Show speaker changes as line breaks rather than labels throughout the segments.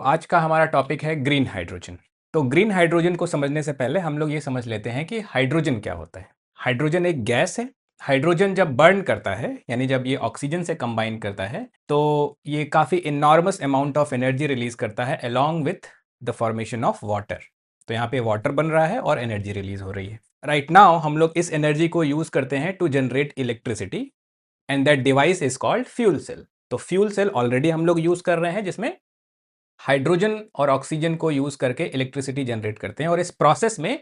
आज का हमारा टॉपिक है ग्रीन हाइड्रोजन। तो ग्रीन हाइड्रोजन को समझने से पहले हम लोग ये समझ लेते हैं कि हाइड्रोजन क्या होता है। हाइड्रोजन एक गैस है। हाइड्रोजन जब बर्न करता है, यानी जब ये ऑक्सीजन से कंबाइन करता है, तो ये काफ़ी enormous amount of energy release करता है along with the formation of water. तो यहाँ पे वाटर बन रहा है और एनर्जी रिलीज हो रही है। राइट नाउ हम लोग इस एनर्जी को यूज़ करते हैं to generate electricity, and that device is called fuel cell. तो फ्यूल सेल ऑलरेडी हम लोग यूज़ कर रहे हैं, जिसमें हाइड्रोजन और ऑक्सीजन को यूज करके इलेक्ट्रिसिटी जनरेट करते हैं, और इस प्रोसेस में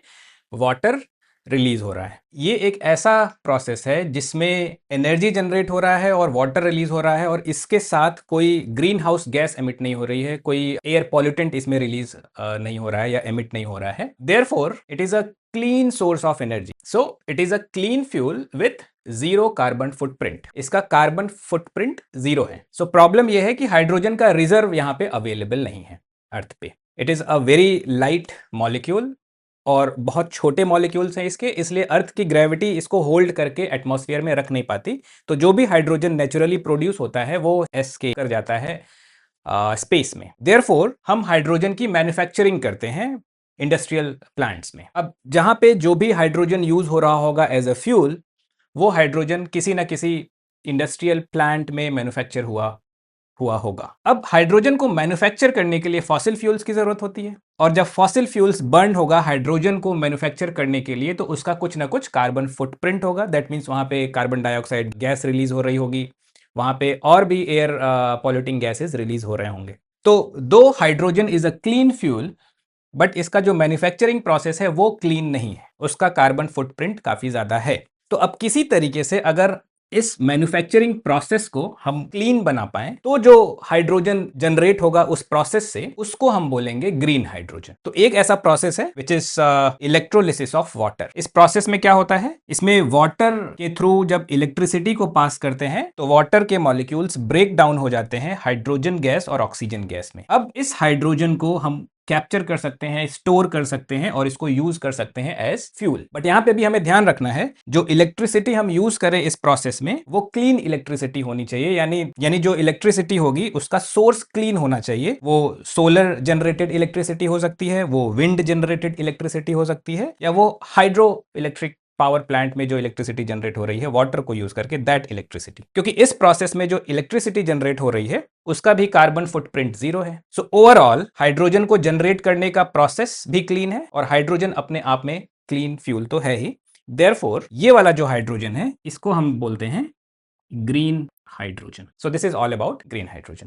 वाटर रिलीज हो रहा है। ये एक ऐसा प्रोसेस है जिसमें एनर्जी जनरेट हो रहा है और वाटर रिलीज हो रहा है, और इसके साथ कोई ग्रीन हाउस गैस एमिट नहीं हो रही है, कोई एयर पॉल्यूटेंट इसमें रिलीज नहीं हो रहा है या एमिट नहीं हो रहा है। Therefore it is a clean source of energy, so it is a clean fuel with zero carbon footprint. इसका कार्बन फुटप्रिंट जीरो है। सो प्रॉब्लम यह है कि हाइड्रोजन का रिजर्व यहां पे अवेलेबल नहीं है अर्थ पे। It is a very light molecule, और बहुत छोटे मॉलिक्यूल्स हैं इसके, इसलिए अर्थ की ग्रेविटी इसको होल्ड करके एटमॉस्फेयर में रख नहीं पाती। तो जो भी हाइड्रोजन नेचुरली प्रोड्यूस होता है वो एस्केप कर जाता है स्पेस में। देयरफॉर हम हाइड्रोजन की मैन्युफैक्चरिंग करते हैं इंडस्ट्रियल प्लांट्स में। अब जहां पे जो भी हाइड्रोजन यूज हो रहा होगा एज अ फ्यूल, वो हाइड्रोजन किसी ना किसी इंडस्ट्रियल प्लांट में मैन्युफैक्चर हुआ होगा। अब हाइड्रोजन को मैन्युफैक्चर करने के लिए फॉसिल फ्यूल्स की जरूरत होती है, और जब फॉसिल फ्यूल्स बर्न होगा हाइड्रोजन को मैन्युफैक्चर करने के लिए, तो उसका कुछ ना कुछ कार्बन फुटप्रिंट होगा। दैट मीन्स वहां पे कार्बन डाइऑक्साइड गैस रिलीज हो रही होगी, वहां पे और भी एयर पॉल्यूटिंग गैसेस रिलीज हो रहे होंगे। तो दो hydrogen is a clean fuel, but इसका जो मैन्युफैक्चरिंग प्रोसेस है वो क्लीन नहीं है, उसका कार्बन फुटप्रिंट काफी ज्यादा है। तो अब किसी तरीके से अगर इस मैन्युफैक्चरिंग प्रोसेस को हम क्लीन बना पाए, तो जो हाइड्रोजन जनरेट होगा उस प्रोसेस से, उसको हम बोलेंगे ग्रीन हाइड्रोजन। तो एक ऐसा प्रोसेस है which is electrolysis of water. इस प्रोसेस में क्या होता है, इसमें वाटर के थ्रू जब इलेक्ट्रिसिटी को पास करते हैं, तो वाटर के मॉलिक्यूल्स ब्रेक डाउन हो जाते हैं हाइड्रोजन गैस और ऑक्सीजन गैस में। अब इस हाइड्रोजन को हम कैप्चर कर सकते हैं, स्टोर कर सकते हैं, और इसको यूज कर सकते हैं एज फ्यूल। बट यहां पे भी हमें ध्यान रखना है, जो इलेक्ट्रिसिटी हम यूज करें इस प्रोसेस में वो क्लीन इलेक्ट्रिसिटी होनी चाहिए। यानी जो इलेक्ट्रिसिटी होगी उसका सोर्स क्लीन होना चाहिए। वो सोलर जनरेटेड इलेक्ट्रिसिटी हो सकती है, वो विंड जनरेटेड इलेक्ट्रिसिटी हो सकती है, या वो हाइड्रो इलेक्ट्रिक पावर प्लांट में जो इलेक्ट्रिसिटी जनरेट हो रही है वाटर को यूज करके, दैट इलेक्ट्रिसिटी। क्योंकि इस प्रोसेस में जो इलेक्ट्रिसिटी जनरेट हो रही है उसका भी कार्बन फुटप्रिंट जीरो है। सो ओवरऑल हाइड्रोजन को जनरेट करने का प्रोसेस भी क्लीन है, और हाइड्रोजन अपने आप में क्लीन फ्यूल तो है ही। देयरफॉर ये वाला जो हाइड्रोजन है इसको हम बोलते हैं green hydrogen. So this is all about green hydrogen.